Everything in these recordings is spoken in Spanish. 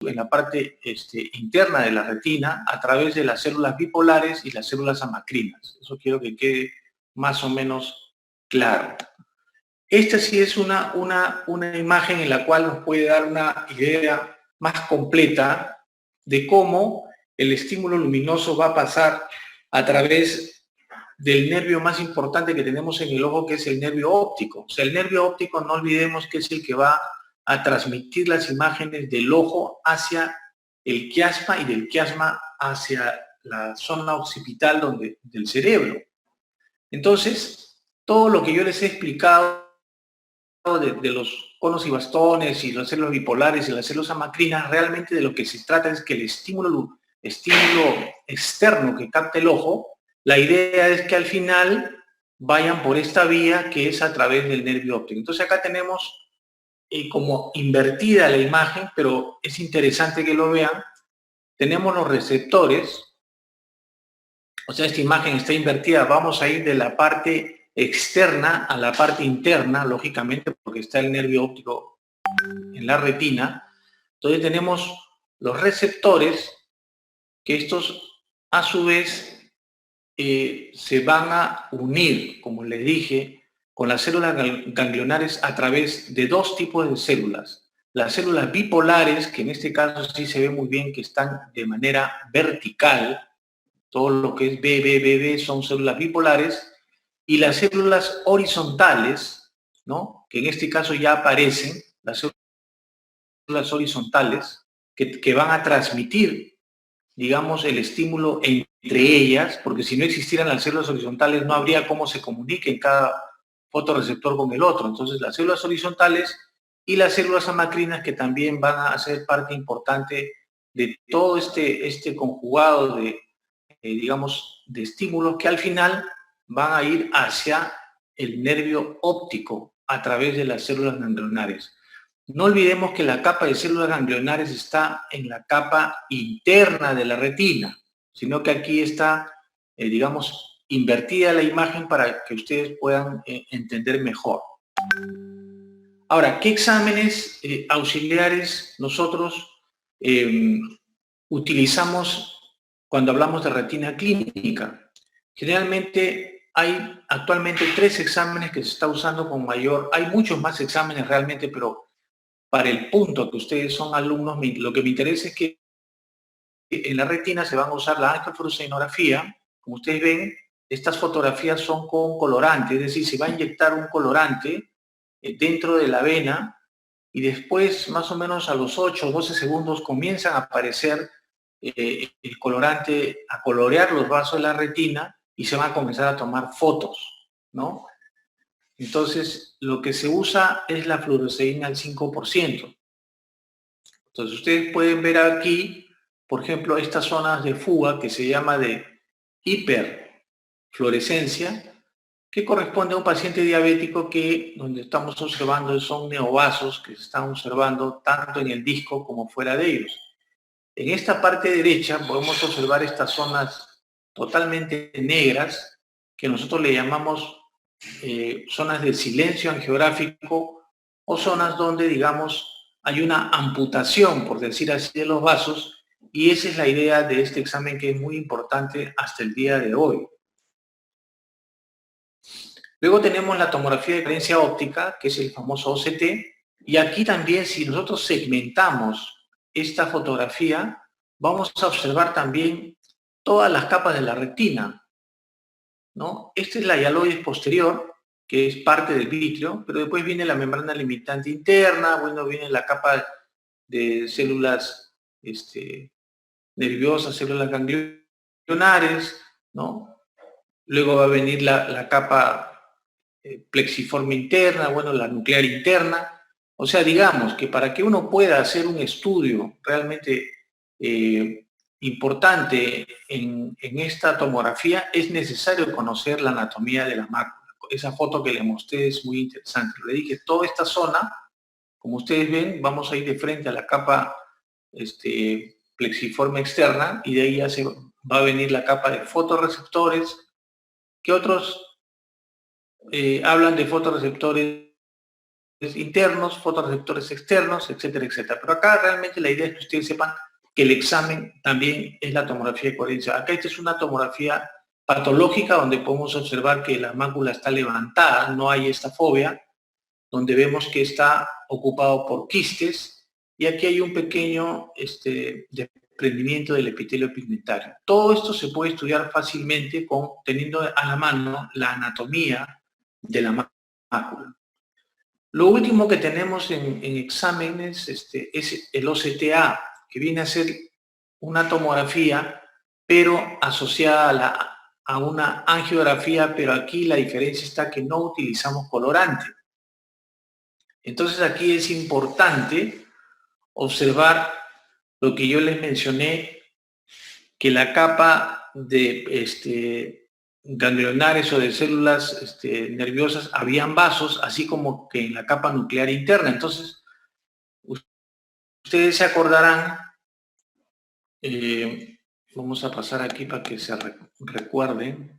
en la parte interna de la retina a través de las células bipolares y las células amacrinas. Eso quiero que quede más o menos claro. Esta sí es una imagen en la cual nos puede dar una idea más completa de cómo el estímulo luminoso va a pasar a través del nervio más importante que tenemos en el ojo, que es el nervio óptico. O sea, el nervio óptico, no olvidemos que es el que va a transmitir las imágenes del ojo hacia el quiasma y del quiasma hacia la zona occipital del cerebro. Entonces, todo lo que yo les he explicado de los conos y bastones y las células bipolares y las células amacrinas, realmente de lo que se trata es que el estímulo externo que capta el ojo, la idea es que al final vayan por esta vía que es a través del nervio óptico. Entonces acá tenemos como invertida la imagen, pero es interesante que lo vean. Tenemos los receptores, o sea, esta imagen está invertida. Vamos a ir de la parte externa a la parte interna, lógicamente, porque está el nervio óptico en la retina. Entonces tenemos los receptores, que estos a su vez se van a unir, como les dije, con las células ganglionares a través de dos tipos de células. Las células bipolares, que en este caso sí se ve muy bien que están de manera vertical, todo lo que es BBB son células bipolares, y las células horizontales, ¿no? Que en este caso ya aparecen, las células horizontales, que van a transmitir, digamos, el estímulo entre ellas, porque si no existieran las células horizontales no habría cómo se comuniquen cada fotorreceptor con el otro. Entonces, las células horizontales y las células amacrinas, que también van a ser parte importante de todo este conjugado de, digamos, de estímulos que al final van a ir hacia el nervio óptico a través de las células ganglionares. No olvidemos que la capa de células ganglionares está en la capa interna de la retina, sino que aquí está, digamos, invertida la imagen para que ustedes puedan entender mejor. Ahora, ¿qué exámenes auxiliares nosotros utilizamos cuando hablamos de retina clínica? Generalmente hay actualmente 3 exámenes que se está usando con mayor, hay muchos más exámenes realmente, pero para el punto que ustedes son alumnos, lo que me interesa es que en la retina se van a usar la angiofluorescein. Como ustedes ven, estas fotografías son con colorante, es decir, se va a inyectar un colorante dentro de la vena y después, más o menos a los 8 o 12 segundos, comienzan a aparecer el colorante, a colorear los vasos de la retina y se van a comenzar a tomar fotos, ¿no? Entonces, lo que se usa es la fluoresceína al 5%. Entonces, ustedes pueden ver aquí, por ejemplo, estas zonas de fuga que se llama de hiperfluorescencia, que corresponde a un paciente diabético que donde estamos observando son neovasos que se están observando tanto en el disco como fuera de ellos. En esta parte derecha podemos observar estas zonas totalmente negras que nosotros le llamamos zonas de silencio angiográfico o zonas donde, digamos, hay una amputación, por decir así, de los vasos, y esa es la idea de este examen que es muy importante hasta el día de hoy. Luego tenemos la tomografía de coherencia óptica, que es el famoso OCT, y aquí también, si nosotros segmentamos esta fotografía, vamos a observar también todas las capas de la retina, ¿no? Esta es la hialoides posterior, que es parte del vítreo, pero después viene la membrana limitante interna, bueno, viene la capa de células nerviosas, células ganglionares, ¿no? Luego va a venir la capa plexiforme interna, bueno, la nuclear interna. O sea, digamos que para que uno pueda hacer un estudio realmente importante en esta tomografía, es necesario conocer la anatomía de la mácula. Esa foto que le mostré es muy interesante. Le dije, toda esta zona, como ustedes ven, vamos a ir de frente a la capa plexiforme externa y de ahí ya se va a venir la capa de fotorreceptores. ¿Qué otros hablan de fotorreceptores internos, fotorreceptores externos, etcétera, etcétera. Pero acá realmente la idea es que ustedes sepan que el examen también es la tomografía de coherencia. Acá esta es una tomografía patológica donde podemos observar que la mácula está levantada, no hay esta fobia, donde vemos que está ocupado por quistes, y aquí hay un pequeño desprendimiento del epitelio pigmentario. Todo esto se puede estudiar fácilmente teniendo a la mano la anatomía de la mácula. Lo último que tenemos en exámenes es el OCTA, que viene a ser una tomografía, pero asociada a una angiografía, pero aquí la diferencia está que no utilizamos colorante. Entonces aquí es importante observar lo que yo les mencioné, que la capa de ganglionares o de células nerviosas, habían vasos, así como que en la capa nuclear interna. Entonces, ustedes se acordarán, vamos a pasar aquí para que se recuerden.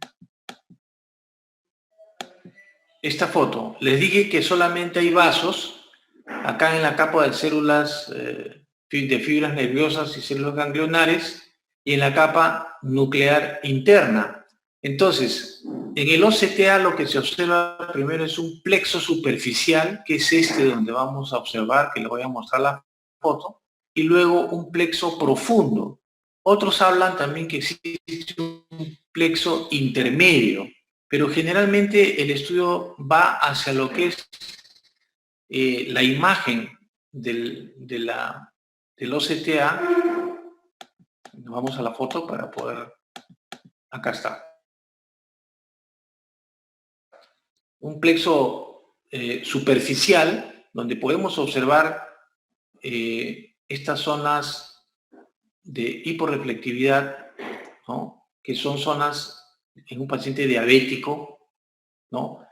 Esta foto, les dije que solamente hay vasos acá en la capa de células de fibras nerviosas y células ganglionares, y en la capa nuclear interna. Entonces, en el OCTA lo que se observa primero es un plexo superficial, que es donde vamos a observar, que le voy a mostrar la foto, y luego un plexo profundo. Otros hablan también que existe un plexo intermedio, pero generalmente el estudio va hacia lo que es la imagen del OCTA. Vamos a la foto para poder... Acá está. Un plexo superficial donde podemos observar estas zonas de hiporreflectividad, ¿no? Que son zonas en un paciente diabético, ¿no?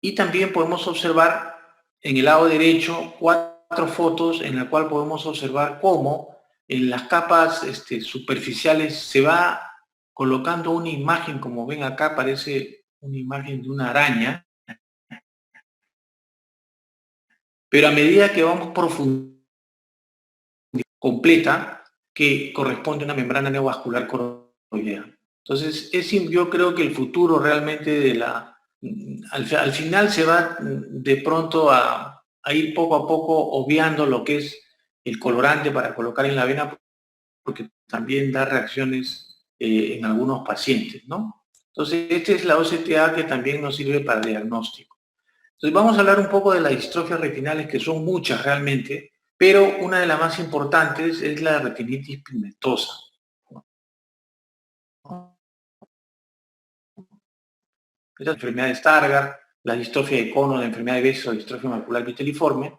Y también podemos observar en el lado derecho 4 fotos en la cual podemos observar cómo en las capas superficiales se va colocando una imagen, como ven acá, parece una imagen de una araña, pero a medida que vamos profundizando, completa, que corresponde a una membrana neovascular coroidea. Entonces, yo creo que el futuro realmente de al final se va de pronto a ir poco a poco obviando lo que es el colorante para colocar en la vena, porque también da reacciones en algunos pacientes, ¿no? Entonces, esta es la OCTA que también nos sirve para el diagnóstico. Entonces, vamos a hablar un poco de las distrofias retinales, que son muchas realmente, pero una de las más importantes es la retinitis pigmentosa. Es la enfermedad de Stargardt, la distrofia de cono, la enfermedad de Behçet o distrofia macular viteliforme.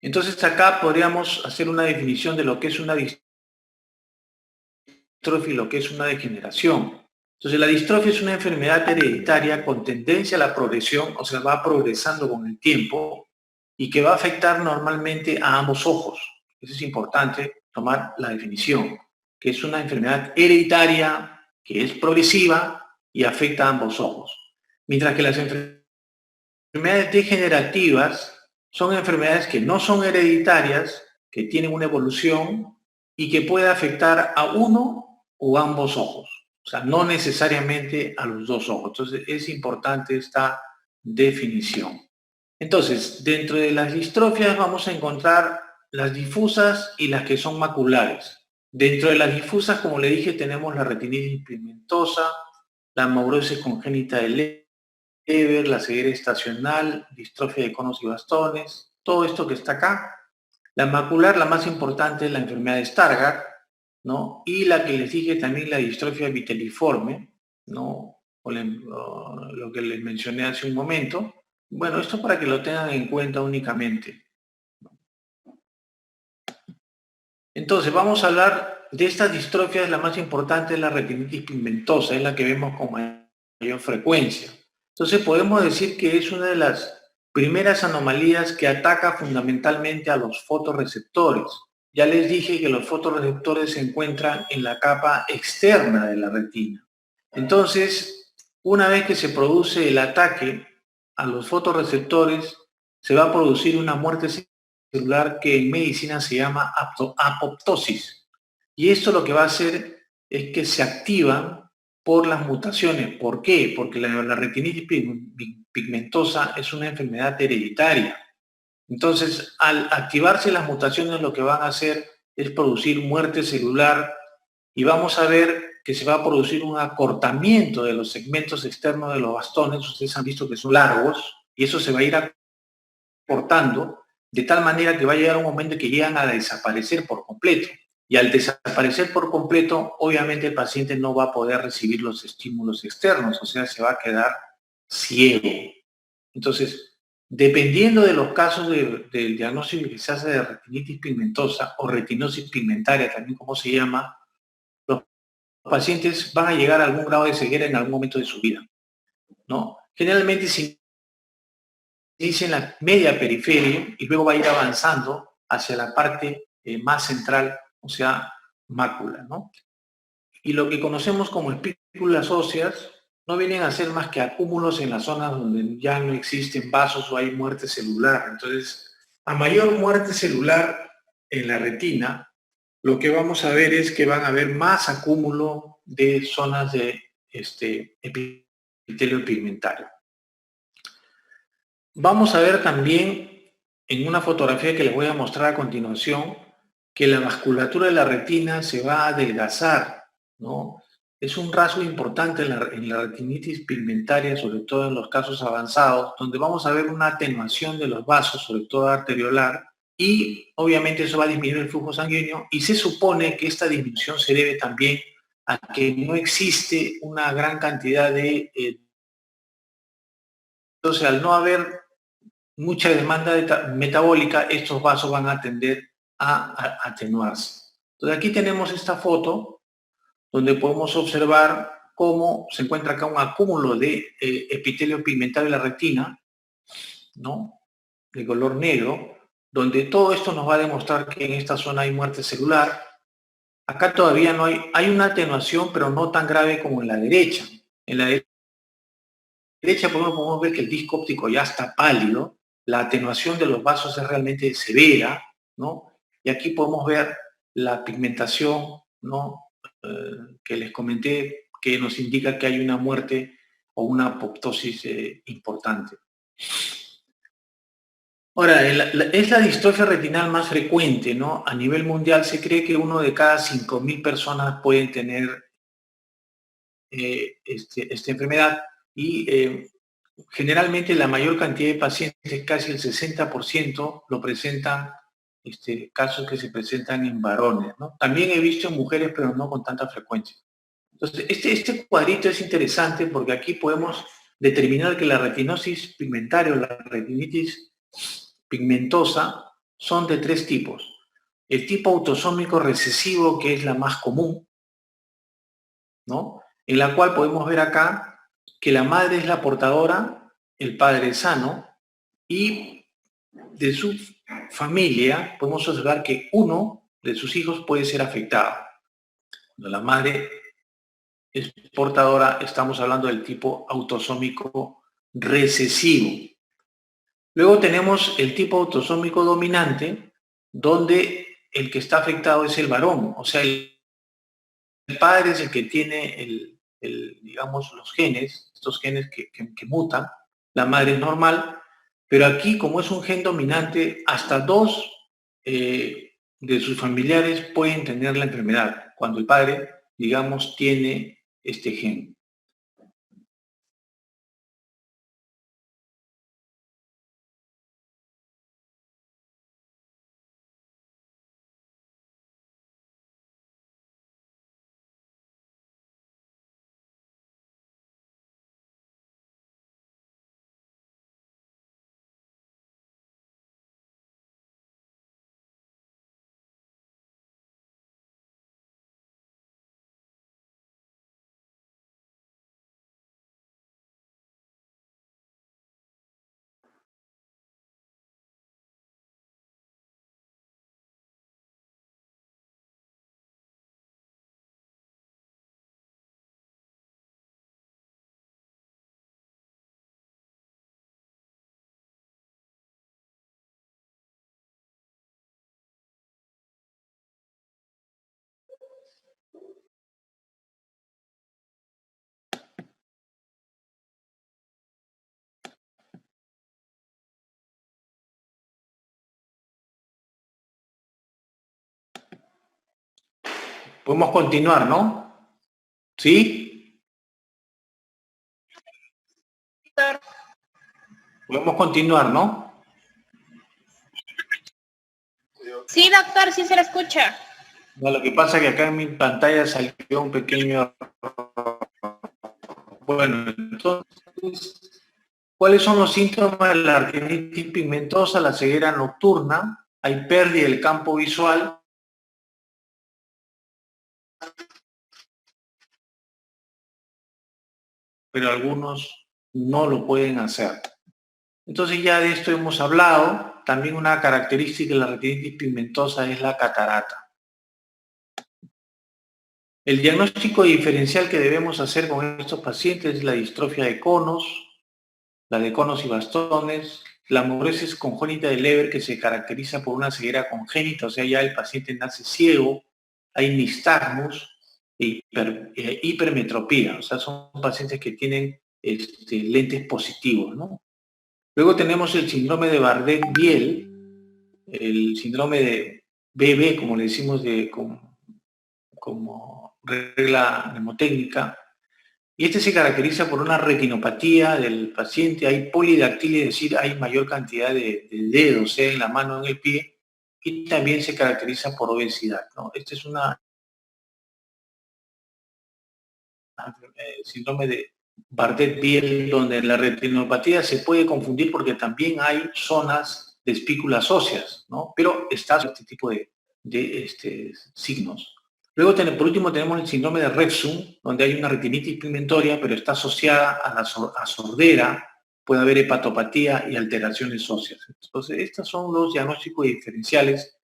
Entonces acá podríamos hacer una definición de lo que es una distrofia y lo que es una degeneración. Entonces la distrofia es una enfermedad hereditaria con tendencia a la progresión, o sea, va progresando con el tiempo y que va a afectar normalmente a ambos ojos. Eso es importante tomar la definición, que es una enfermedad hereditaria, que es progresiva y afecta a ambos ojos. Mientras que las enfermedades degenerativas son enfermedades que no son hereditarias, que tienen una evolución y que puede afectar a uno o ambos ojos. O sea, no necesariamente a los dos ojos. Entonces, es importante esta definición. Entonces, dentro de las distrofias vamos a encontrar las difusas y las que son maculares. Dentro de las difusas, como le dije, tenemos la retinitis pigmentosa, la amaurosis congénita de Leber, la ceguera estacional, distrofia de conos y bastones, todo esto que está acá. La macular, la más importante, es la enfermedad de Stargardt, ¿no? Y la que les dije también, la distrofia viteliforme, ¿no? O lo que les mencioné hace un momento. Bueno, esto para que lo tengan en cuenta únicamente. Entonces, vamos a hablar de estas distrofias. La más importante es la retinitis pigmentosa, es la que vemos con mayor frecuencia. Entonces, podemos decir que es una de las primeras anomalías que ataca fundamentalmente a los fotorreceptores. Ya les dije que los fotorreceptores se encuentran en la capa externa de la retina. Entonces, una vez que se produce el ataque a los fotorreceptores, se va a producir una muerte celular que en medicina se llama apoptosis. Y esto lo que va a hacer es que se activan por las mutaciones. ¿Por qué? Porque la retinitis pigmentosa es una enfermedad hereditaria. Entonces, al activarse las mutaciones, lo que van a hacer es producir muerte celular y vamos a ver que se va a producir un acortamiento de los segmentos externos de los bastones. Ustedes han visto que son largos y eso se va a ir acortando de tal manera que va a llegar un momento que llegan a desaparecer por completo. Y al desaparecer por completo, obviamente el paciente no va a poder recibir los estímulos externos, o sea, se va a quedar ciego. Entonces, dependiendo de los casos del diagnóstico que se hace de retinitis pigmentosa o retinosis pigmentaria, también como se llama, los pacientes van a llegar a algún grado de ceguera en algún momento de su vida, ¿no? Generalmente se inicia en la media periferia y luego va a ir avanzando hacia la parte más central, o sea, mácula, ¿no? Y lo que conocemos como espículas óseas no vienen a ser más que acúmulos en las zonas donde ya no existen vasos o hay muerte celular. Entonces, a mayor muerte celular en la retina, lo que vamos a ver es que van a haber más acúmulo de zonas de epitelio pigmentario. Vamos a ver también en una fotografía que les voy a mostrar a continuación que la vasculatura de la retina se va a adelgazar, ¿no? Es un rasgo importante en la retinitis pigmentaria, sobre todo en los casos avanzados, donde vamos a ver una atenuación de los vasos, sobre todo arteriolar, y obviamente eso va a disminuir el flujo sanguíneo y se supone que esta disminución se debe también a que no existe una gran cantidad de... entonces, al no haber mucha demanda metabólica, estos vasos van a tender a atenuarse. Entonces aquí tenemos esta foto donde podemos observar cómo se encuentra acá un acúmulo de epitelio pigmentario de la retina, ¿no? De color negro, donde todo esto nos va a demostrar que en esta zona hay muerte celular. Acá todavía no hay una atenuación, pero no tan grave como en la derecha. En la derecha podemos ver que el disco óptico ya está pálido, la atenuación de los vasos es realmente severa, ¿no? Y aquí podemos ver la pigmentación, ¿no? Que les comenté, que nos indica que hay una muerte o una apoptosis importante. Ahora, es la distrofia retinal más frecuente, ¿no? A nivel mundial se cree que uno de cada 5.000 personas pueden tener esta enfermedad y generalmente la mayor cantidad de pacientes, casi el 60%, lo presentan, casos que se presentan en varones, ¿no? También he visto en mujeres, pero no con tanta frecuencia. Entonces, este cuadrito es interesante porque aquí podemos determinar que la retinosis pigmentaria o la retinitis pigmentosa son de tres tipos. El tipo autosómico recesivo, que es la más común, ¿no? En la cual podemos ver acá que la madre es la portadora, el padre es sano, y de su familia podemos observar que uno de sus hijos puede ser afectado. Cuando la madre es portadora, estamos hablando del tipo autosómico recesivo. Luego tenemos el tipo autosómico dominante, donde el que está afectado es el varón, o sea, el padre es el que tiene digamos, los genes, estos genes que mutan, la madre es normal, pero aquí, como es un gen dominante, hasta dos de sus familiares pueden tener la enfermedad, cuando el padre, digamos, tiene este gen. Podemos continuar, ¿no? ¿Sí? Podemos continuar, ¿no? Sí, doctor, sí se le escucha. No, lo que pasa es que acá en mi pantalla salió un pequeño... Bueno, entonces, ¿cuáles son los síntomas de la retinitis pigmentosa? La ceguera nocturna, hay pérdida del campo visual, pero algunos no lo pueden hacer. Entonces ya de esto hemos hablado. También una característica de la retinitis pigmentosa es la catarata. El diagnóstico diferencial que debemos hacer con estos pacientes es la distrofia de conos, la de conos y bastones, la amoresis congénita de Leber, que se caracteriza por una ceguera congénita, o sea, ya el paciente nace ciego, hay nistagmus e hipermetropía, o sea, son pacientes que tienen lentes positivos, ¿no? Luego tenemos el síndrome de Bardet-Biedl, el síndrome de BB, como le decimos como regla mnemotécnica, y este se caracteriza por una retinopatía del paciente, hay polidactilia, es decir, hay mayor cantidad de dedos, sea en la mano o en el pie, y también se caracteriza por obesidad, ¿no? Este es una síndrome de Bardet-Biedl, donde la retinopatía se puede confundir porque también hay zonas de espículas óseas, ¿no? Pero está este tipo de signos. Luego, por último, tenemos el síndrome de Refsum, donde hay una retinitis pigmentoria, pero está asociada a sordera, puede haber hepatopatía y alteraciones óseas. Entonces, estos son los diagnósticos diferenciales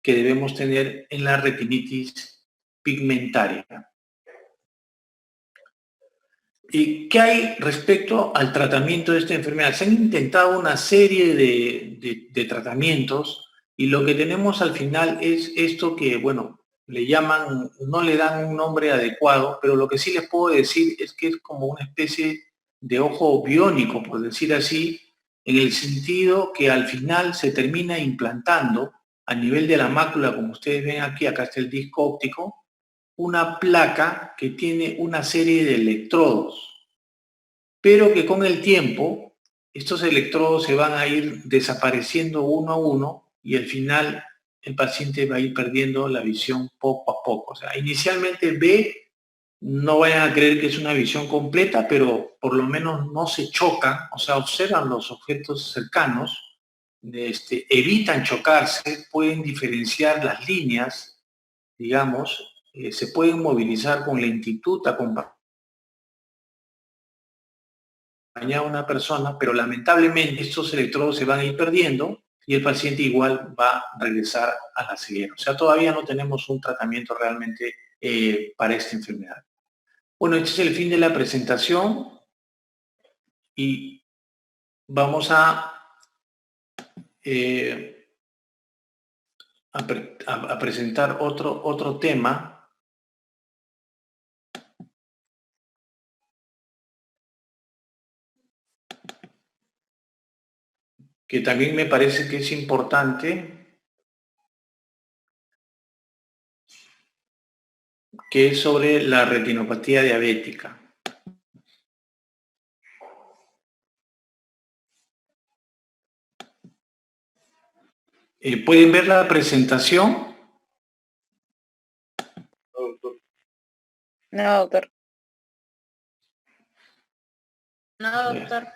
que debemos tener en la retinitis pigmentaria. ¿Y qué hay respecto al tratamiento de esta enfermedad? Se han intentado una serie de tratamientos y lo que tenemos al final es esto que, bueno, le llaman, no le dan un nombre adecuado, pero lo que sí les puedo decir es que es como una especie de ojo biónico, por decir así, en el sentido que al final se termina implantando a nivel de la mácula, como ustedes ven aquí, acá está el disco óptico, una placa que tiene una serie de electrodos, pero que con el tiempo estos electrodos se van a ir desapareciendo uno a uno y al final el paciente va a ir perdiendo la visión poco a poco. O sea, inicialmente ve, no vayan a creer que es una visión completa, pero por lo menos no se chocan, o sea, observan los objetos cercanos, evitan chocarse, pueden diferenciar las líneas, digamos, se pueden movilizar con lentitud, acompañar a una persona, pero lamentablemente estos electrodos se van a ir perdiendo y el paciente igual va a regresar a la ceguera. O sea, todavía no tenemos un tratamiento realmente para esta enfermedad. Bueno, este es el fin de la presentación y vamos a presentar otro tema que también me parece que es importante, que es sobre la retinopatía diabética. ¿Pueden ver la presentación? No, doctor. No, doctor.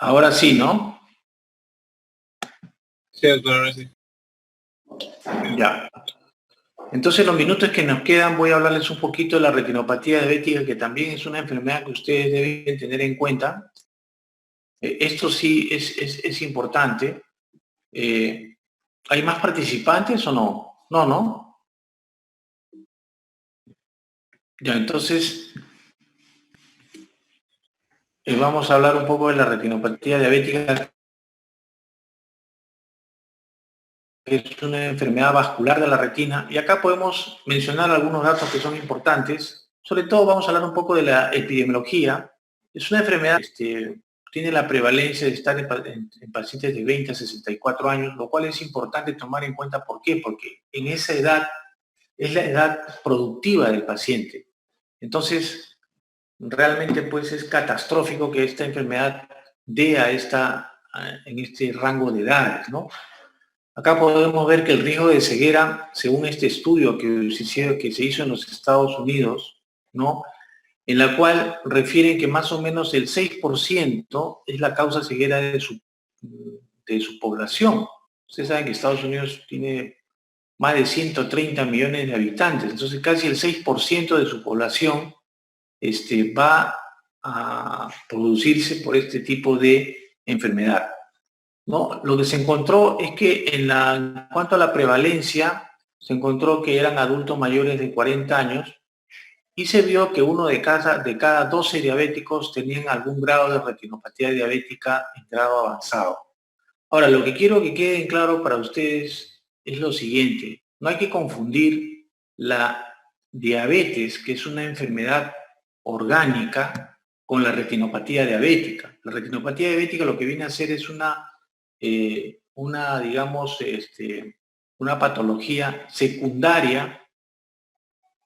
Ahora sí, ¿no? Sí, doctor, ahora sí. Ya. Entonces, los minutos que nos quedan, voy a hablarles un poquito de la retinopatía diabética, que también es una enfermedad que ustedes deben tener en cuenta. Esto sí es importante. ¿Hay más participantes o no? No, ¿no? Ya, entonces, vamos a hablar un poco de la retinopatía diabética, que es una enfermedad vascular de la retina, y acá podemos mencionar algunos datos que son importantes. Sobre todo vamos a hablar un poco de la epidemiología. Es una enfermedad que tiene la prevalencia de estar en pacientes de 20 a 64 años, lo cual es importante tomar en cuenta. ¿Por qué? Porque en esa edad es la edad productiva del paciente. Entonces, realmente pues es catastrófico que esta enfermedad dé en este rango de edades, ¿no? Acá podemos ver que el riesgo de ceguera, según este estudio que se hizo en los Estados Unidos, ¿no? En la cual refieren que más o menos el 6% es la causa ceguera de su población. Ustedes saben que Estados Unidos tiene más de 130 millones de habitantes, entonces casi el 6% de su población va a producirse por este tipo de enfermedad, ¿no? Lo que se encontró es que en cuanto a la prevalencia, se encontró que eran adultos mayores de 40 años y se vio que uno de cada 12 diabéticos tenían algún grado de retinopatía diabética en grado avanzado. Ahora, lo que quiero que quede claro para ustedes es lo siguiente: no hay que confundir la diabetes, que es una enfermedad orgánica, con la retinopatía diabética. La retinopatía diabética lo que viene a hacer es digamos, una patología secundaria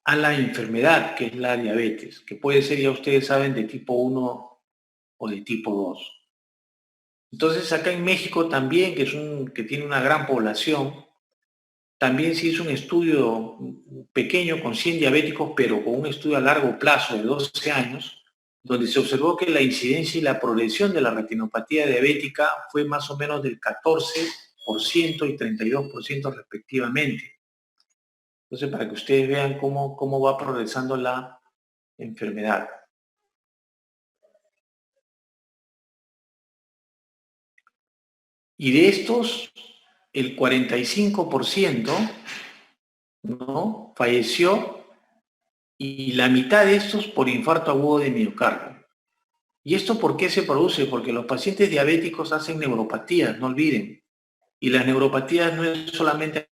a la enfermedad que es la diabetes, que puede ser, ya ustedes saben, de tipo 1 o de tipo 2. Entonces, acá en México también, que tiene una gran población, también se hizo un estudio pequeño con 100 diabéticos, pero con un estudio a largo plazo de 12 años, donde se observó que la incidencia y la progresión de la retinopatía diabética fue más o menos del 14% y 32% respectivamente. Entonces, para que ustedes vean cómo va progresando la enfermedad. Y de estos, el 45%, ¿no?, falleció, y la mitad de estos por infarto agudo de miocardio. ¿Y esto por qué se produce? Porque los pacientes diabéticos hacen neuropatías, no olviden. Y las neuropatías no es solamente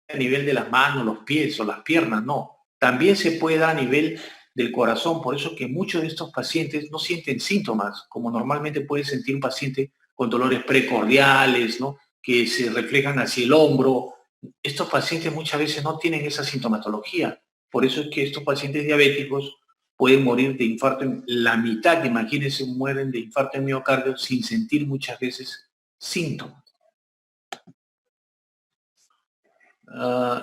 a nivel de las manos, los pies o las piernas, no. También se puede dar a nivel del corazón. Por eso que muchos de estos pacientes no sienten síntomas, como normalmente puede sentir un paciente con dolores precordiales, ¿no?, que se reflejan hacia el hombro. Estos pacientes muchas veces no tienen esa sintomatología. Por eso es que estos pacientes diabéticos pueden morir de infarto. La mitad, imagínense, mueren de infarto en miocardio sin sentir muchas veces síntomas.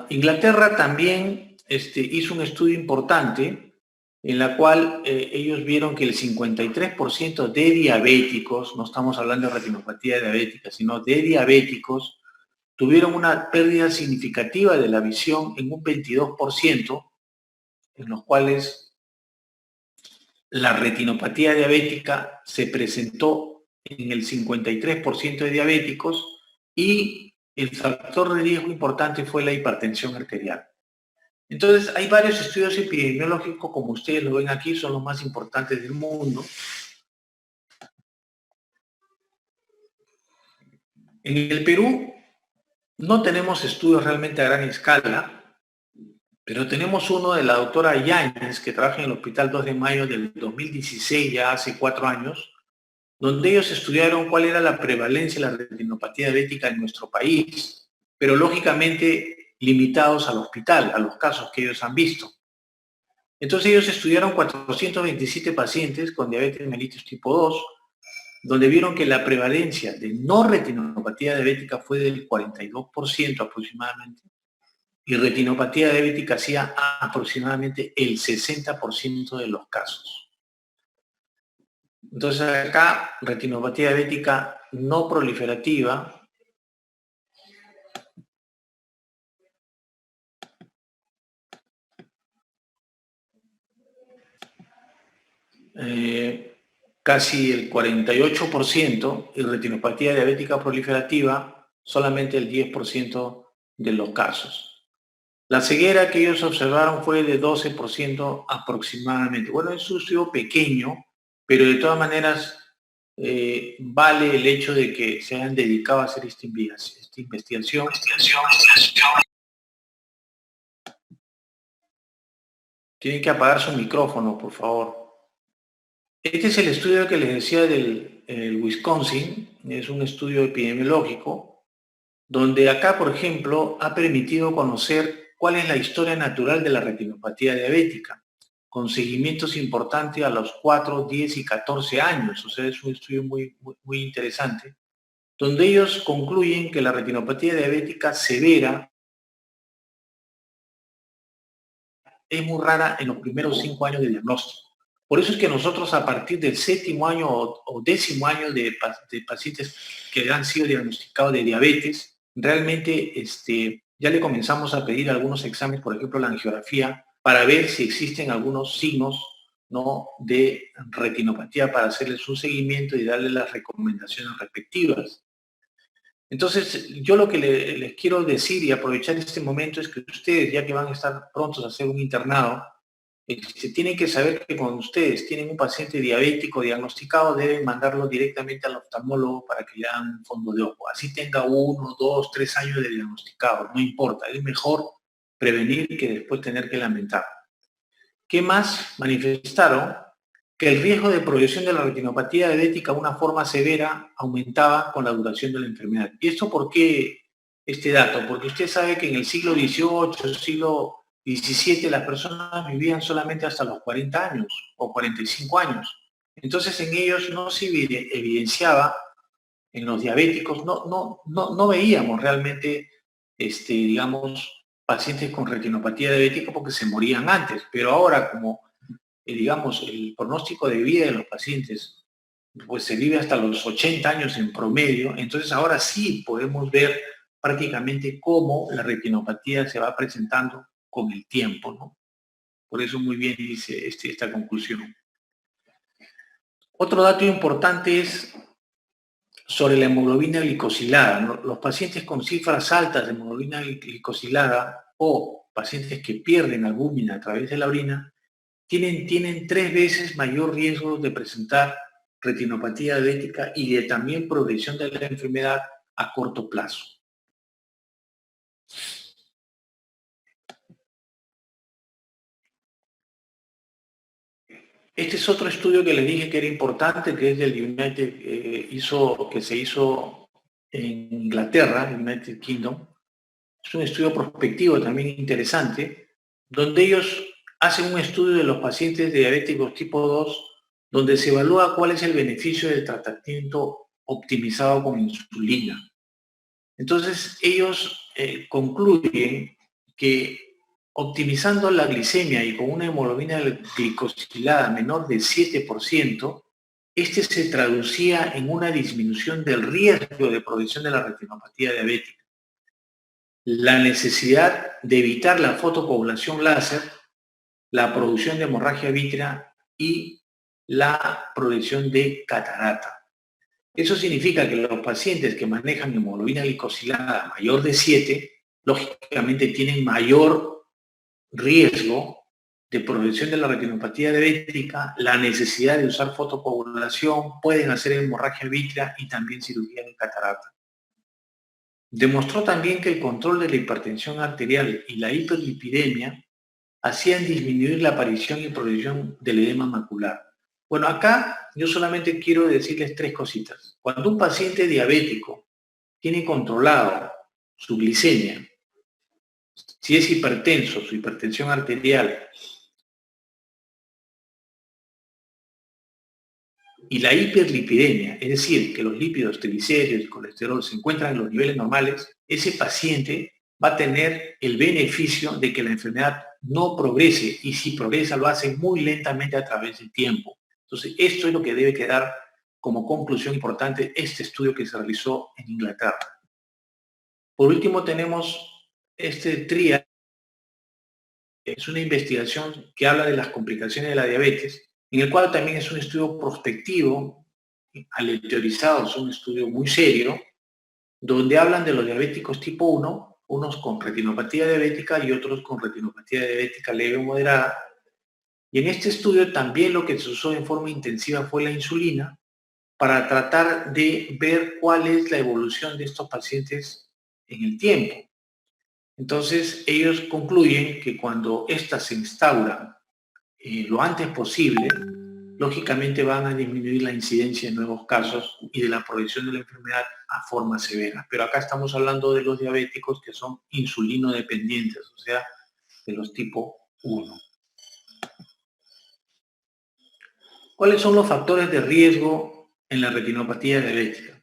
Inglaterra también hizo un estudio importante en la cual ellos vieron que el 53% de diabéticos, no estamos hablando de retinopatía diabética, sino de diabéticos, tuvieron una pérdida significativa de la visión en un 22%, en los cuales la retinopatía diabética se presentó en el 53% de diabéticos, y el factor de riesgo importante fue la hipertensión arterial. Entonces, hay varios estudios epidemiológicos, como ustedes lo ven aquí, son los más importantes del mundo. En el Perú no tenemos estudios realmente a gran escala, pero tenemos uno de la doctora Yáñez, que trabaja en el Hospital 2 de Mayo del 2016, ya hace 4 años, donde ellos estudiaron cuál era la prevalencia de la retinopatía diabética en nuestro país, pero lógicamente limitados al hospital, a los casos que ellos han visto. Entonces ellos estudiaron 427 pacientes con diabetes mellitus tipo 2, donde vieron que la prevalencia de no retinopatía diabética fue del 42% aproximadamente, y retinopatía diabética hacía aproximadamente el 60% de los casos. Entonces acá, retinopatía diabética no proliferativa, casi el 48%, y retinopatía diabética proliferativa solamente el 10% de los casos. La ceguera que ellos observaron fue de 12% aproximadamente. Bueno, es un estudio pequeño, pero de todas maneras vale el hecho de que se hayan dedicado a hacer esta investigación. Tienen que apagar su micrófono, por favor. Este es el estudio que les decía del Wisconsin, es un estudio epidemiológico, donde acá, por ejemplo, ha permitido conocer cuál es la historia natural de la retinopatía diabética, con seguimientos importantes a los 4, 10 y 14 años. O sea, es un estudio muy interesante, donde ellos concluyen que la retinopatía diabética severa es muy rara en los primeros 5 años de diagnóstico. Por eso es que nosotros a partir del 7º año o 10º año de pacientes que han sido diagnosticados de diabetes, realmente ya le comenzamos a pedir algunos exámenes, por ejemplo la angiografía, para ver si existen algunos signos, ¿no?, de retinopatía, para hacerles un seguimiento y darles las recomendaciones respectivas. Entonces, yo lo que les quiero decir y aprovechar este momento es que ustedes, ya que van a estar prontos a hacer un internado, tienen que saber que cuando ustedes tienen un paciente diabético diagnosticado, deben mandarlo directamente al oftalmólogo para que le hagan un fondo de ojo. Así tenga 1, 2, 3 años de diagnosticado, no importa. Es mejor prevenir que después tener que lamentar. ¿Qué más manifestaron? Que el riesgo de progresión de la retinopatía diabética a una forma severa aumentaba con la duración de la enfermedad. ¿Y esto por qué este dato? Porque usted sabe que en el siglo XVIII, siglo XVII, las personas vivían solamente hasta los 40 años o 45 años. Entonces en ellos no se evidenciaba, en los diabéticos, no veíamos realmente, digamos, pacientes con retinopatía diabética porque se morían antes. Pero ahora, como digamos, el pronóstico de vida de los pacientes, pues se vive hasta los 80 años en promedio, entonces ahora sí podemos ver prácticamente cómo la retinopatía se va presentando con el tiempo, ¿no? Por eso muy bien dice esta conclusión. Otro dato importante es sobre la hemoglobina glicosilada, ¿no? Los pacientes con cifras altas de hemoglobina glicosilada o pacientes que pierden albúmina a través de la orina tienen 3 veces mayor riesgo de presentar retinopatía diabética y de también progresión de la enfermedad a corto plazo. Este es otro estudio que les dije que era importante, que es del United, que se hizo en Inglaterra, United Kingdom. Es un estudio prospectivo también interesante, donde ellos hacen un estudio de los pacientes diabéticos tipo 2, donde se evalúa cuál es el beneficio del tratamiento optimizado con insulina. Entonces, ellos concluyen que optimizando la glicemia y con una hemoglobina glicosilada menor de 7%, este se traducía en una disminución del riesgo de progresión de la retinopatía diabética. La necesidad de evitar la fotocoagulación láser, la producción de hemorragia vítrea y la progresión de catarata. Eso significa que los pacientes que manejan hemoglobina glicosilada mayor de 7, lógicamente tienen mayor riesgo de progresión de la retinopatía diabética, la necesidad de usar fotocoagulación, pueden hacer hemorragia vítrea y también cirugía de catarata. Demostró también que el control de la hipertensión arterial y la hiperlipidemia hacían disminuir la aparición y progresión del edema macular. Bueno, acá yo solamente quiero decirles 3 cositas. Cuando un paciente diabético tiene controlado su glicemia, si es hipertenso, su hipertensión arterial, y la hiperlipidemia, es decir, que los lípidos, triglicéridos y colesterol se encuentran en los niveles normales, ese paciente va a tener el beneficio de que la enfermedad no progrese, y si progresa lo hace muy lentamente a través del tiempo. Entonces, esto es lo que debe quedar como conclusión importante este estudio que se realizó en Inglaterra. Por último, tenemos este TRIA, es una investigación que habla de las complicaciones de la diabetes, en el cual también es un estudio prospectivo, aleatorizado, es un estudio muy serio, donde hablan de los diabéticos tipo 1 unos con retinopatía diabética y otros con retinopatía diabética leve o moderada. Y en este estudio también lo que se usó en forma intensiva fue la insulina para tratar de ver cuál es la evolución de estos pacientes en el tiempo. Entonces, ellos concluyen que cuando éstas se instauran lo antes posible, lógicamente van a disminuir la incidencia de nuevos casos y de la progresión de la enfermedad a forma severa. Pero acá estamos hablando de los diabéticos que son insulinodependientes, o sea, de los tipo 1. ¿Cuáles son los factores de riesgo en la retinopatía diabética?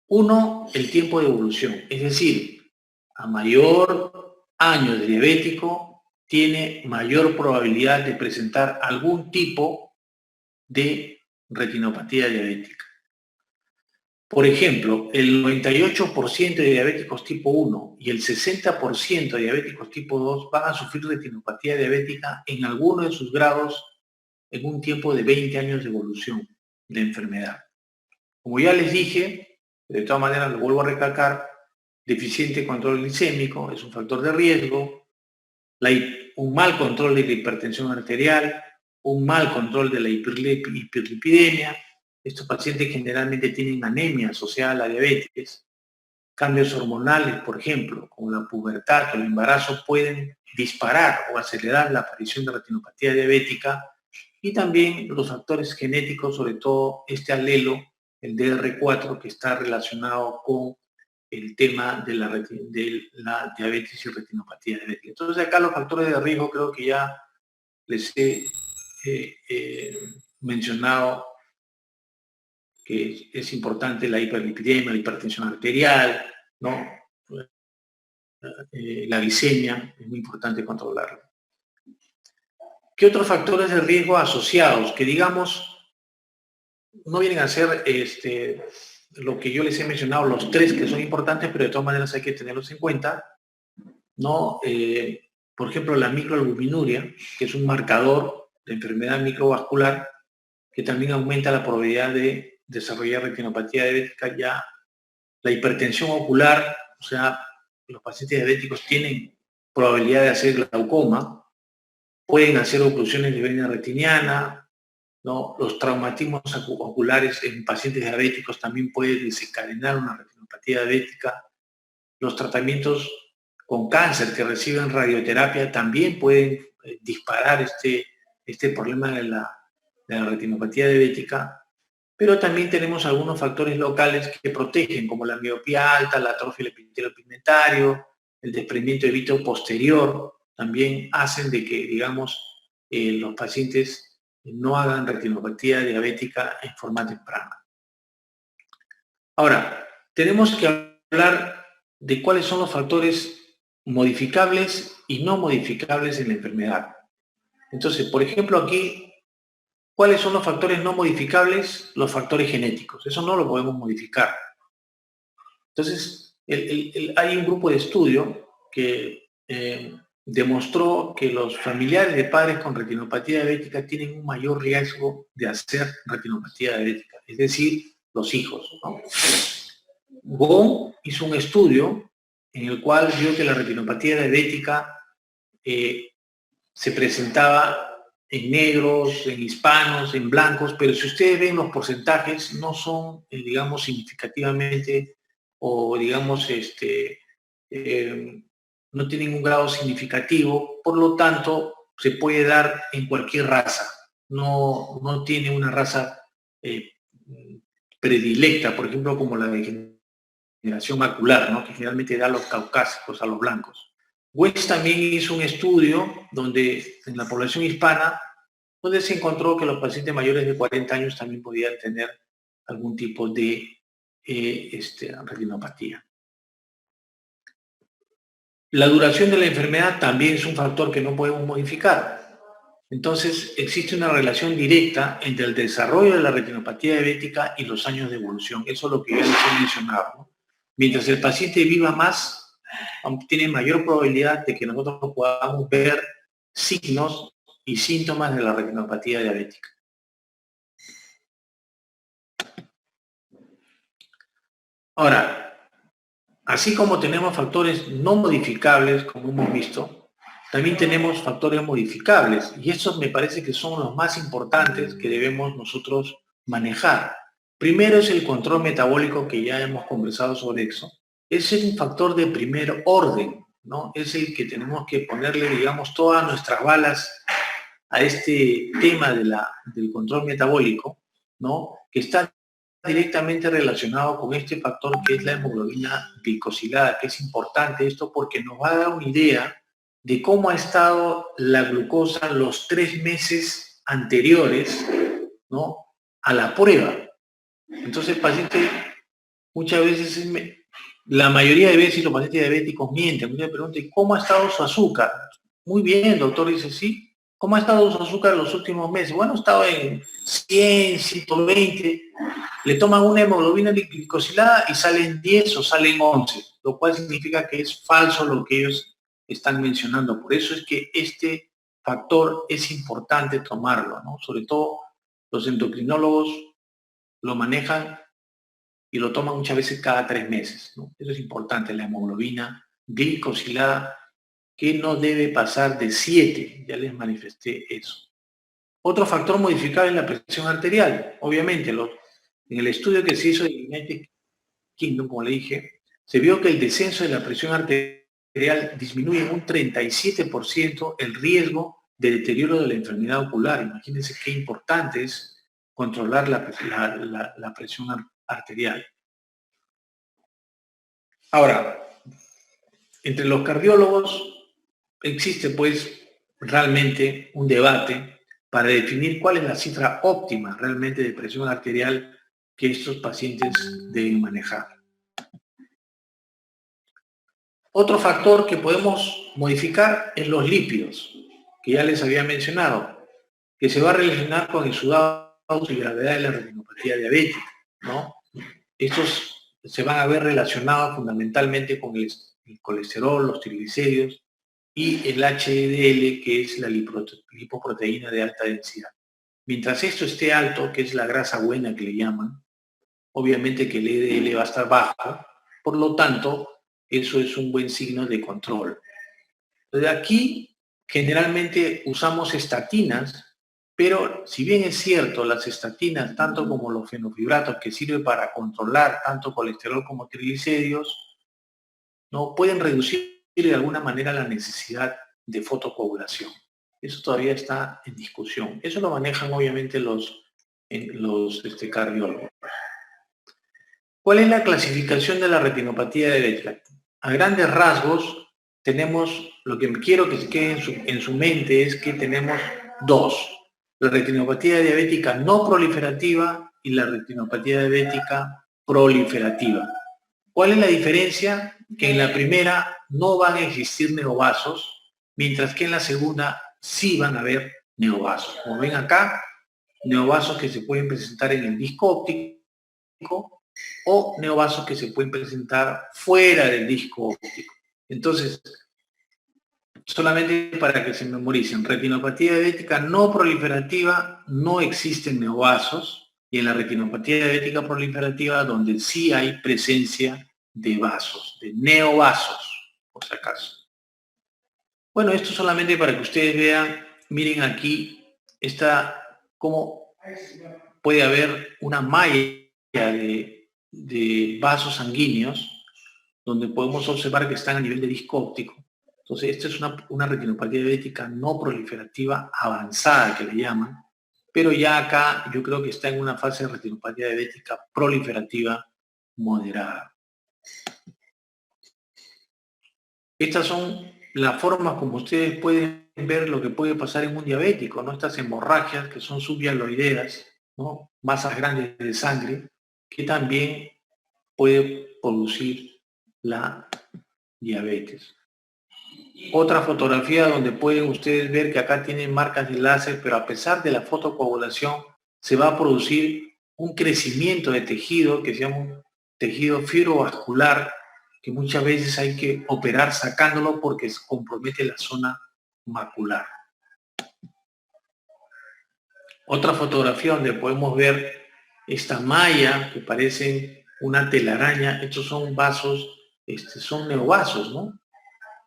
Uno, el tiempo de evolución, es decir, a mayor año de diabético, tiene mayor probabilidad de presentar algún tipo de retinopatía diabética. Por ejemplo, el 98% de diabéticos tipo 1 y el 60% de diabéticos tipo 2 van a sufrir retinopatía diabética en alguno de sus grados en un tiempo de 20 años de evolución de enfermedad. Como ya les dije, de todas maneras lo vuelvo a recalcar, deficiente control glicémico es un factor de riesgo, un mal control de la hipertensión arterial, un mal control de la hiperlipidemia. Estos pacientes generalmente tienen anemia asociada a la diabetes. Cambios hormonales, por ejemplo, como la pubertad o el embarazo, pueden disparar o acelerar la aparición de retinopatía diabética, y también los factores genéticos, sobre todo este alelo, el DR4, que está relacionado con el tema de la diabetes y retinopatía diabética. Entonces acá los factores de riesgo creo que ya les he mencionado, que es importante la hiperlipidemia, la hipertensión arterial, ¿no? La glicemia, es muy importante controlarlo. ¿Qué otros factores de riesgo asociados que, digamos, no vienen a ser lo que yo les he mencionado, los tres que son importantes, pero de todas maneras hay que tenerlos en cuenta, ¿no? Por ejemplo, la microalbuminuria, que es un marcador de enfermedad microvascular, que también aumenta la probabilidad de desarrollar retinopatía diabética. Ya la hipertensión ocular, o sea, los pacientes diabéticos tienen probabilidad de hacer glaucoma, pueden hacer oclusiones de vena retiniana, ¿no? Los traumatismos oculares en pacientes diabéticos también pueden desencadenar una retinopatía diabética. Los tratamientos con cáncer que reciben radioterapia también pueden disparar este problema de la retinopatía diabética. Pero también tenemos algunos factores locales que protegen, como la miopía alta, la atrofia del epitelio pigmentario, el desprendimiento de vítreo posterior, también hacen de que, digamos, los pacientes no hagan retinopatía diabética en forma temprana. Ahora, tenemos que hablar de cuáles son los factores modificables y no modificables en la enfermedad. Entonces, por ejemplo, aquí, ¿cuáles son los factores no modificables? Los factores genéticos. Eso no lo podemos modificar. Entonces, hay un grupo de estudio que demostró que los familiares de padres con retinopatía diabética tienen un mayor riesgo de hacer retinopatía diabética, es decir, los hijos, ¿no? Gon hizo un estudio en el cual vio que la retinopatía diabética se presentaba en negros, en hispanos, en blancos, pero si ustedes ven los porcentajes no son, digamos, significativamente, o digamos, no tienen un grado significativo, por lo tanto, se puede dar en cualquier raza. No tiene una raza predilecta, por ejemplo, como la degeneración macular, ¿no? Que generalmente da a los caucásicos, a los blancos. West también hizo un estudio donde en la población hispana, donde se encontró que los pacientes mayores de 40 años también podían tener algún tipo de retinopatía. La duración de la enfermedad también es un factor que no podemos modificar. Entonces, existe una relación directa entre el desarrollo de la retinopatía diabética y los años de evolución. Eso es lo que ya les he mencionado, ¿no? Mientras el paciente viva más, tiene mayor probabilidad de que nosotros podamos ver signos y síntomas de la retinopatía diabética. Ahora, Así como tenemos factores no modificables, como hemos visto, también tenemos factores modificables, y estos me parece que son los más importantes que debemos nosotros manejar. Primero es el control metabólico, que ya hemos conversado sobre eso. Es un factor de primer orden, ¿no? Es el que tenemos que ponerle, digamos, todas nuestras balas a este tema del control metabólico, ¿no? Que está directamente relacionado con este factor que es la hemoglobina glicosilada, que es importante esto porque nos va a dar una idea de cómo ha estado la glucosa los 3 meses anteriores, ¿no?, a la prueba. Entonces el paciente muchas veces, la mayoría de veces los pacientes diabéticos mienten, me preguntan, ¿cómo ha estado su azúcar? Muy bien, doctor, dice, sí. ¿Cómo ha estado su azúcar en los últimos meses? Bueno, ha estado en 100, 120, le toman una hemoglobina glicosilada y salen 10 o salen 11, lo cual significa que es falso lo que ellos están mencionando. Por eso es que este factor es importante tomarlo, ¿no? Sobre todo los endocrinólogos lo manejan y lo toman muchas veces cada 3 meses, ¿no? Eso es importante, la hemoglobina glicosilada, que no debe pasar de 7, ya les manifesté eso. Otro factor modificable es la presión arterial. Obviamente, en el estudio que se hizo de United Kingdom, como le dije, se vio que el descenso de la presión arterial disminuye en un 37% el riesgo de deterioro de la enfermedad ocular. Imagínense qué importante es controlar la presión arterial. Ahora, entre los cardiólogos existe pues realmente un debate para definir cuál es la cifra óptima realmente de presión arterial que estos pacientes deben manejar. Otro factor que podemos modificar es los lípidos, que ya les había mencionado, que se va a relacionar con el sudado y gravedad de la retinopatía diabética, ¿no? Estos se van a ver relacionados fundamentalmente con el colesterol, los triglicéridos y el HDL, que es la lipoproteína de alta densidad. Mientras esto esté alto, que es la grasa buena que le llaman, obviamente que el LDL va a estar bajo, por lo tanto, eso es un buen signo de control. Entonces aquí generalmente usamos estatinas, pero si bien es cierto, las estatinas, tanto como los fenofibratos, que sirven para controlar tanto colesterol como triglicéridos, no pueden reducir de alguna manera la necesidad de fotocoagulación. Eso todavía está en discusión. Eso lo manejan obviamente los cardiólogos. ¿Cuál es la clasificación de la retinopatía diabética? A grandes rasgos, tenemos, lo que quiero que se quede en su mente es que tenemos dos: la retinopatía diabética no proliferativa y la retinopatía diabética proliferativa. ¿Cuál es la diferencia? Que en la primera no van a existir neovasos, mientras que en la segunda sí van a haber neovasos. Como ven acá, neovasos que se pueden presentar en el disco óptico o neovasos que se pueden presentar fuera del disco óptico. Entonces, solamente para que se memoricen, retinopatía diabética no proliferativa no existen neovasos, y en la retinopatía diabética proliferativa donde sí hay presencia de vasos, de neovasos, por si acaso. Bueno, esto solamente para que ustedes vean, miren aquí, cómo puede haber una malla de vasos sanguíneos donde podemos observar que están a nivel de disco óptico. Entonces, esta es una retinopatía diabética no proliferativa avanzada, que le llaman, pero ya acá yo creo que está en una fase de retinopatía diabética proliferativa moderada. Estas son las formas como ustedes pueden ver lo que puede pasar en un diabético, ¿no? Estas hemorragias que son subhialoideas, ¿no? Masas grandes de sangre, que también puede producir la diabetes. Otra fotografía donde pueden ustedes ver que acá tienen marcas de láser, pero a pesar de la fotocoagulación se va a producir un crecimiento de tejido que se llama un tejido fibrovascular, que muchas veces hay que operar sacándolo porque se compromete la zona macular. Otra fotografía donde podemos ver esta malla que parece una telaraña. Estos son vasos son neovasos, ¿no?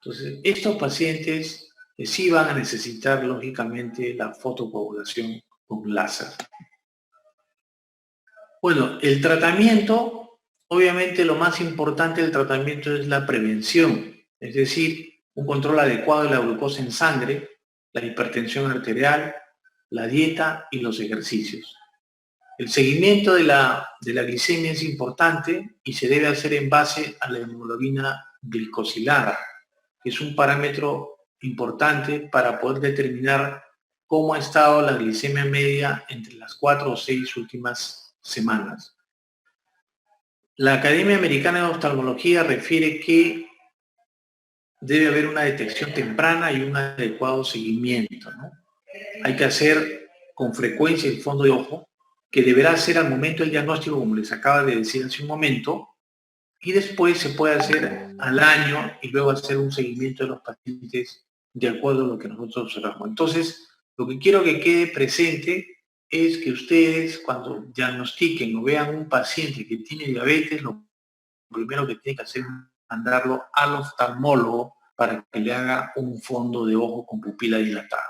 Entonces, estos pacientes sí van a necesitar, lógicamente, la fotocoagulación con láser. Bueno, el tratamiento, obviamente lo más importante del tratamiento es la prevención, es decir, un control adecuado de la glucosa en sangre, la hipertensión arterial, la dieta y los ejercicios. El seguimiento de la glicemia es importante y se debe hacer en base a la hemoglobina glicosilada, que es un parámetro importante para poder determinar cómo ha estado la glicemia media entre las 4 o 6 últimas semanas. La Academia Americana de Oftalmología refiere que debe haber una detección temprana y un adecuado seguimiento, ¿no? Hay que hacer con frecuencia el fondo de ojo, que deberá hacer al momento del diagnóstico, como les acaba de decir hace un momento, y después se puede hacer al año y luego hacer un seguimiento de los pacientes de acuerdo a lo que nosotros observamos. Entonces, lo que quiero que quede presente es que ustedes, cuando diagnostiquen o vean un paciente que tiene diabetes, lo primero que tienen que hacer es mandarlo al oftalmólogo para que le haga un fondo de ojo con pupila dilatada.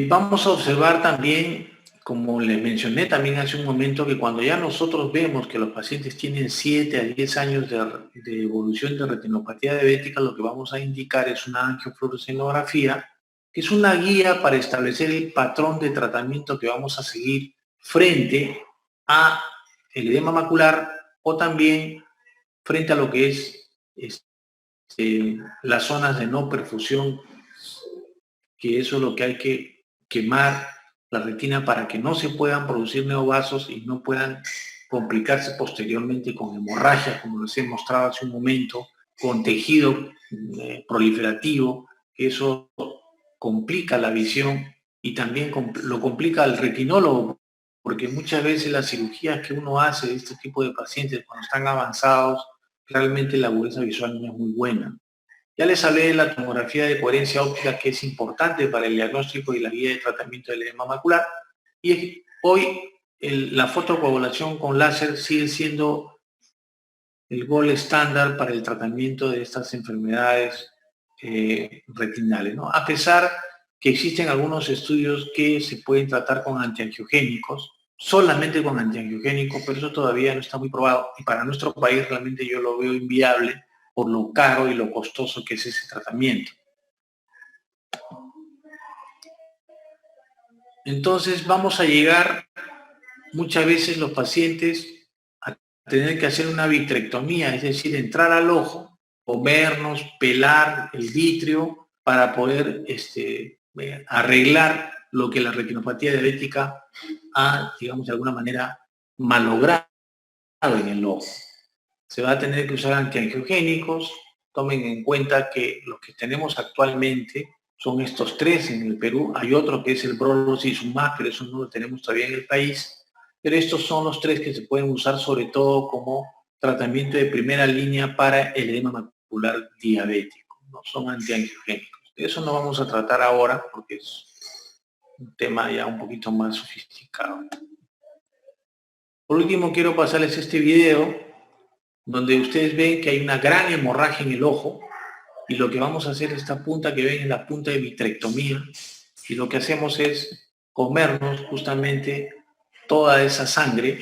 Vamos a observar también, como les mencioné también hace un momento, que cuando ya nosotros vemos que los pacientes tienen 7 a 10 años de evolución de retinopatía diabética, lo que vamos a indicar es una angiofluorescenografía, que es una guía para establecer el patrón de tratamiento que vamos a seguir frente a el edema macular o también frente a lo que es las zonas de no perfusión, que eso es lo que hay que quemar la retina para que no se puedan producir neovasos y no puedan complicarse posteriormente con hemorragias, como les he mostrado hace un momento, con tejido proliferativo, que eso complica la visión y también lo complica al retinólogo, porque muchas veces las cirugías que uno hace de este tipo de pacientes cuando están avanzados, realmente la agudeza visual no es muy buena. Ya les hablé de la tomografía de coherencia óptica, que es importante para el diagnóstico y la guía de tratamiento del edema macular. Y hoy la fotocoagulación con láser sigue siendo el gold estándar para el tratamiento de estas enfermedades retinales, ¿no? A pesar que existen algunos estudios que se pueden tratar con antiangiogénicos, solamente con antiangiogénicos, pero eso todavía no está muy probado. Y para nuestro país realmente yo lo veo inviable por lo caro y lo costoso que es ese tratamiento. Entonces vamos a llegar muchas veces los pacientes a tener que hacer una vitrectomía, es decir, entrar al ojo, comernos, pelar el vitrio para poder arreglar lo que la retinopatía diabética ha, digamos, de alguna manera malogrado en el ojo. Se va a tener que usar antiangiogénicos. Tomen en cuenta que los que tenemos actualmente son estos 3 en el Perú. Hay otro que es el brolucizumab, pero eso no lo tenemos todavía en el país. Pero estos son los 3 que se pueden usar sobre todo como tratamiento de primera línea para el edema macular diabético. No son antiangiogénicos. De eso no vamos a tratar ahora porque es un tema ya un poquito más sofisticado. Por último, quiero pasarles este video donde ustedes ven que hay una gran hemorragia en el ojo y lo que vamos a hacer, esta punta que ven es la punta de vitrectomía y lo que hacemos es comernos justamente toda esa sangre.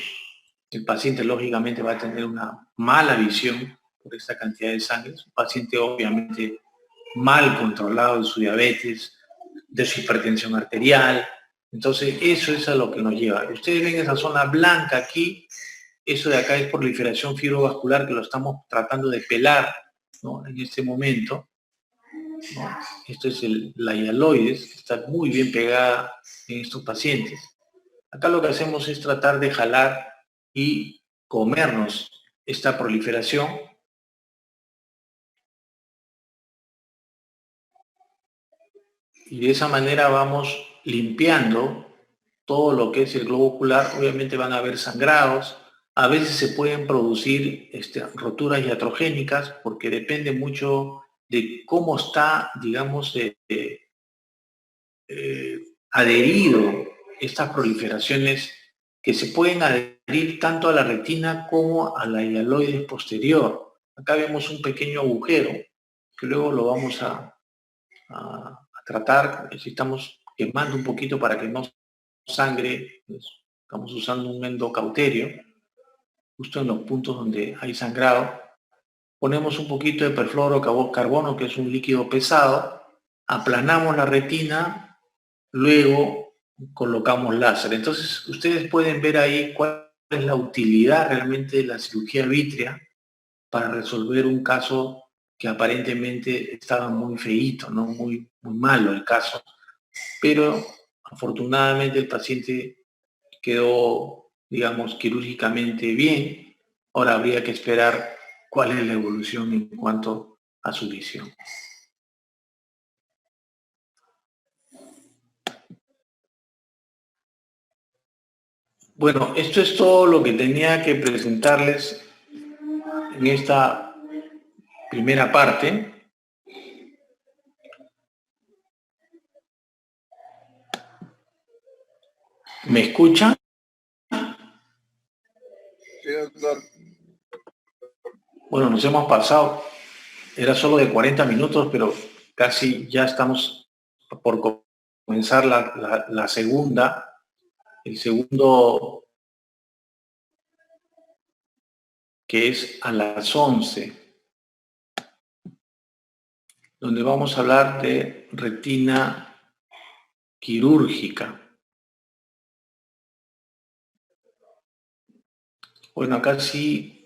El paciente lógicamente va a tener una mala visión por esta cantidad de sangre. Es un paciente obviamente mal controlado de su diabetes, de su hipertensión arterial. Entonces eso es a lo que nos lleva. Ustedes ven esa zona blanca aquí. Eso de acá es proliferación fibrovascular que lo estamos tratando de pelar, ¿no? En este momento, ¿no? Esto es la hialoides, que está muy bien pegada en estos pacientes. Acá lo que hacemos es tratar de jalar y comernos esta proliferación. Y de esa manera vamos limpiando todo lo que es el globo ocular. Obviamente van a haber sangrados. A veces se pueden producir roturas iatrogénicas porque depende mucho de cómo está, digamos, adherido estas proliferaciones que se pueden adherir tanto a la retina como a la hialoides posterior. Acá vemos un pequeño agujero que luego lo vamos a tratar. Si estamos quemando un poquito para que no sangre, pues, estamos usando un endocauterio, justo en los puntos donde hay sangrado. Ponemos un poquito de perfluorocarbono, que es un líquido pesado, aplanamos la retina, luego colocamos láser. Entonces, ustedes pueden ver ahí cuál es la utilidad realmente de la cirugía vítrea para resolver un caso que aparentemente estaba muy feíto, ¿no? Muy malo el caso. Pero afortunadamente el paciente quedó, digamos, quirúrgicamente bien. Ahora habría que esperar cuál es la evolución en cuanto a su visión. Bueno, esto es todo lo que tenía que presentarles en esta primera parte. ¿Me escuchan? Sí, doctor. Bueno, nos hemos pasado. Era solo de 40 minutos, pero casi ya estamos por comenzar la segunda, el segundo, que es a las 11, donde vamos a hablar de retina quirúrgica. Bueno, acá sí